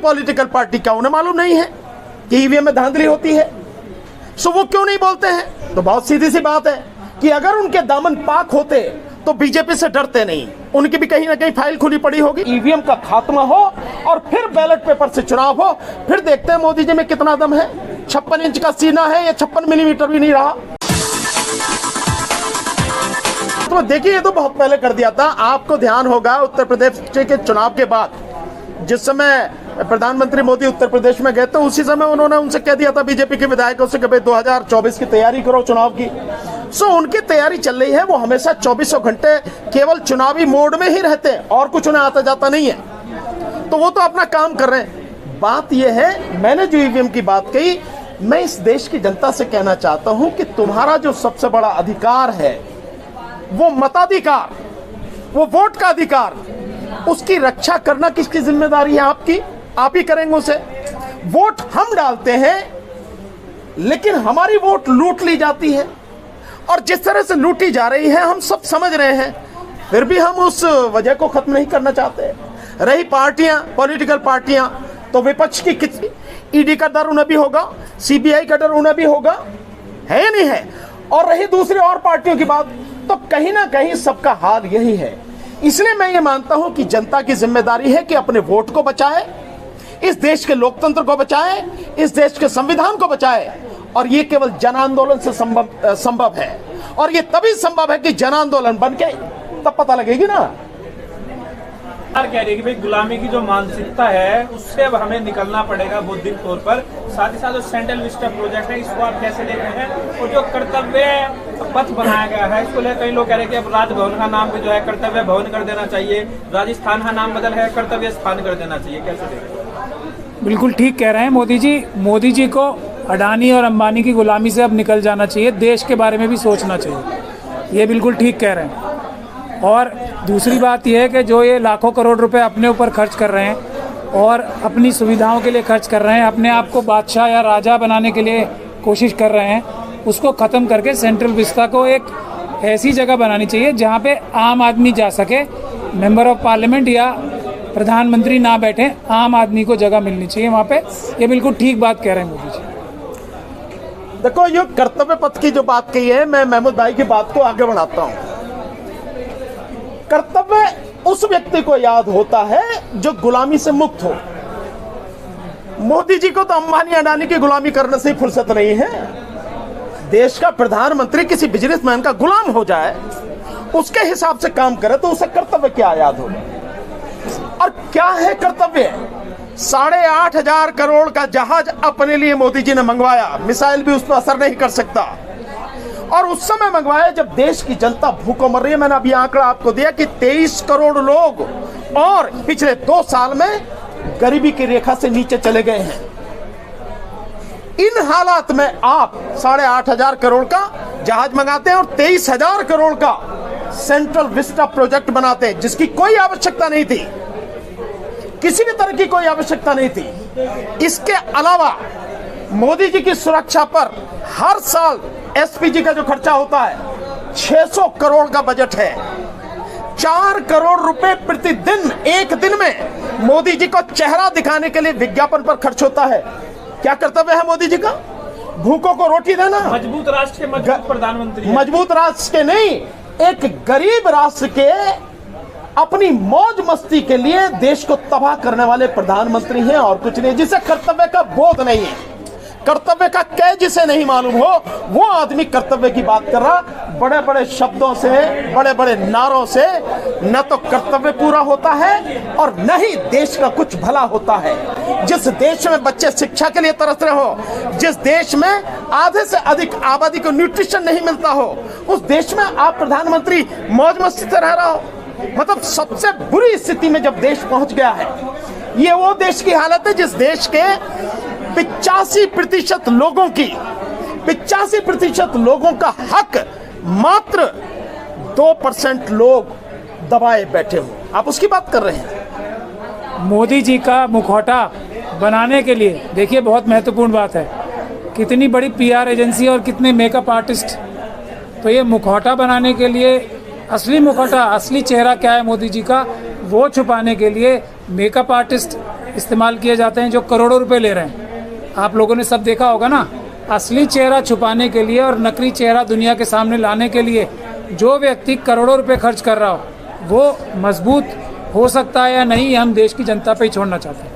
Political party, क्या उन्हें मालूम नहीं है कि ईवीएम में धांधली होती है? सो वो क्यों नहीं बोलते हैं? तो बहुत सीधी सी बात है कि अगर उनके दामन पाक होते तो बीजेपी से डरते नहीं, उनकी भी कहीं ना कहीं फाइल खुली पड़ी होगी। ईवीएम का खात्मा हो और फिर बैलेट पेपर से चुनाव हो, फिर देखते हैं मोदी जी में कितना दम है। 56 इंच का सीना है या 56 मिलीमीटर भी नहीं रहा। तो देखिए, ये तो बहुत पहले कर दिया था। आपको ध्यान होगा उत्तर प्रदेश के चुनाव के बाद, जिस समय प्रधानमंत्री मोदी उत्तर प्रदेश में गए, तो उसी समय उन्होंने उनसे कह दिया था बीजेपी के विधायकों से कि भाई 2024 की तैयारी करो चुनाव की। सो उनकी तैयारी चल रही है। वो हमेशा 24 घंटे केवल चुनावी मोड में ही रहते हैं और कुछ उन्हें आता जाता नहीं है, तो वो तो अपना काम कर रहे हैं। बात यह है, मैंने जो ईवीएम की बात कही, मैं इस देश की जनता से कहना चाहता हूं कि तुम्हारा जो सबसे बड़ा अधिकार है, वो मताधिकार, वो वोट का अधिकार, उसकी रक्षा करना किसकी जिम्मेदारी है? आपकी। आप ही करेंगे उसे। वोट हम डालते हैं, लेकिन हमारी वोट लूट ली जाती है, और जिस तरह से लूटी जा रही है हम सब समझ रहे हैं, फिर भी हम उस वजह को खत्म नहीं करना चाहते। रही पार्टियां, पॉलिटिकल पार्टियां, तो विपक्ष की कितनी, ईडी का डर उन्हें भी होगा, सीबीआई का डर उन्हें भी होगा, है या नहीं है? और रही दूसरी और पार्टियों की बात, तो कहीं ना कहीं सबका हाल यही है। इसलिए मैं ये मानता हूं कि जनता की जिम्मेदारी है कि अपने वोट को बचाए, इस देश के लोकतंत्र को बचाए, इस देश के संविधान को बचाए, और ये केवल जन आंदोलन से संभव है। और ये तभी संभव है कि जन आंदोलन बन के तब पता लगेगी ना। कह रही है कि भाई गुलामी की जो मानसिकता है उससे अब हमें निकलना पड़ेगा बौद्धिक तौर पर। साथ ही साथ जो सेंट्रल विस्टा प्रोजेक्ट है, इसको आप कैसे देख रहे हैं? और जो कर्तव्य पथ बनाया गया है, इसको लेकर कई लोग कह रहे हैं कि अब राजभवन का नाम भी जो है कर्तव्य भवन कर देना चाहिए, राजस्थान का नाम बदल है कर्तव्य स्थान कर देना चाहिए, कैसे देख रहे हैं? बिल्कुल ठीक कह रहे हैं मोदी जी। मोदी जी को अडानी और अंबानी की गुलामी से अब निकल जाना चाहिए, देश के बारे में भी सोचना चाहिए। ये बिल्कुल ठीक कह रहे हैं। और दूसरी बात यह है कि जो ये लाखों करोड़ रुपए अपने ऊपर खर्च कर रहे हैं और अपनी सुविधाओं के लिए खर्च कर रहे हैं, अपने आप को बादशाह या राजा बनाने के लिए कोशिश कर रहे हैं, उसको ख़त्म करके सेंट्रल विस्टा को एक ऐसी जगह बनानी चाहिए जहाँ पे आम आदमी जा सके। मेंबर ऑफ पार्लियामेंट या प्रधानमंत्री ना बैठे, आम आदमी को जगह मिलनी चाहिए वहाँ पे। ये बिल्कुल ठीक बात कह रहे हैं मोदी जी। देखो, ये कर्तव्य पथ की जो बात कही है, मैं महमूद भाई की बात को आगे बढ़ाता हूं। कर्तव्य उस व्यक्ति को याद होता है जो गुलामी से मुक्त हो। मोदी जी को तो अंबानी अडानी की गुलामी करने से ही फुर्सत नहीं है। देश का प्रधानमंत्री किसी बिजनेसमैन का गुलाम हो जाए, उसके हिसाब से काम करे, तो उसे कर्तव्य क्या याद होगा? और क्या है कर्तव्य? 8,500 करोड़ का जहाज अपने लिए मोदी जी ने मंगवाया, मिसाइल भी उस पर असर नहीं कर सकता। और उस समय मंगवाया जब देश की जनता भूखों मर रही है। मैंने अभी आंकड़ा आपको दिया कि 23 करोड़ लोग और पिछले 2 साल में गरीबी की रेखा से नीचे चले गए हैं। इन हालात में आप 8,500 करोड़ का जहाज मंगाते हैं और 23,000 करोड़ का सेंट्रल विस्टा प्रोजेक्ट बनाते हैं, जिसकी कोई आवश्यकता नहीं थी, किसी भी तरह की कोई आवश्यकता नहीं थी। इसके अलावा मोदी जी की सुरक्षा पर हर साल एसपीजी का जो खर्चा होता है, 600 करोड़ का बजट है। 4 करोड़ रुपए प्रतिदिन, एक दिन में मोदी जी को चेहरा दिखाने के लिए विज्ञापन पर खर्च होता है। क्या कर्तव्य है मोदी जी का? भूखों को रोटी देना। मजबूत राष्ट्र के मजबूत प्रधानमंत्री, मजबूत राष्ट्र के नहीं, एक गरीब राष्ट्र के अपनी मौज मस्ती के लिए देश को तबाह करने वाले प्रधानमंत्री हैं और कुछ नहीं। जिसे कर्तव्य का बोध नहीं है, कर्तव्य का कै जिसे नहीं मालूम हो, वो आदमी कर्तव्य की बात कर रहा। बड़े बड़े शब्दों से, बड़े बड़े नारों से न तो कर्तव्य पूरा होता है और न ही देश का कुछ भला होता है। जिस देश में बच्चे शिक्षा के लिए तरस रहे हो, जिस देश में आधे से अधिक आबादी को न्यूट्रिशन नहीं मिलता हो, उस देश में आप प्रधानमंत्री मौज मस्ती से रह रहा हो। मतलब सबसे बुरी स्थिति में जब देश पहुंच गया है, ये वो देश की हालत है जिस देश के 85% लोगों की, 85% लोगों का हक मात्र 2% लोग दबाए बैठे हो। आप उसकी बात कर रहे हैं। मोदी जी का मुखौटा बनाने के लिए देखिए बहुत महत्वपूर्ण बात है, कितनी बड़ी पीआर एजेंसी और कितने मेकअप आर्टिस्ट। तो ये मुखौटा बनाने के लिए, असली मुखौटा, असली चेहरा क्या है मोदी जी का, वो छुपाने के लिए मेकअप आर्टिस्ट इस्तेमाल किए जाते हैं जो करोड़ों रुपए ले रहे हैं। आप लोगों ने सब देखा होगा ना, असली चेहरा छुपाने के लिए और नकली चेहरा दुनिया के सामने लाने के लिए जो व्यक्ति करोड़ों रुपए खर्च कर रहा हो वो मजबूत हो सकता है या नहीं, ये हम देश की जनता पे ही छोड़ना चाहते हैं।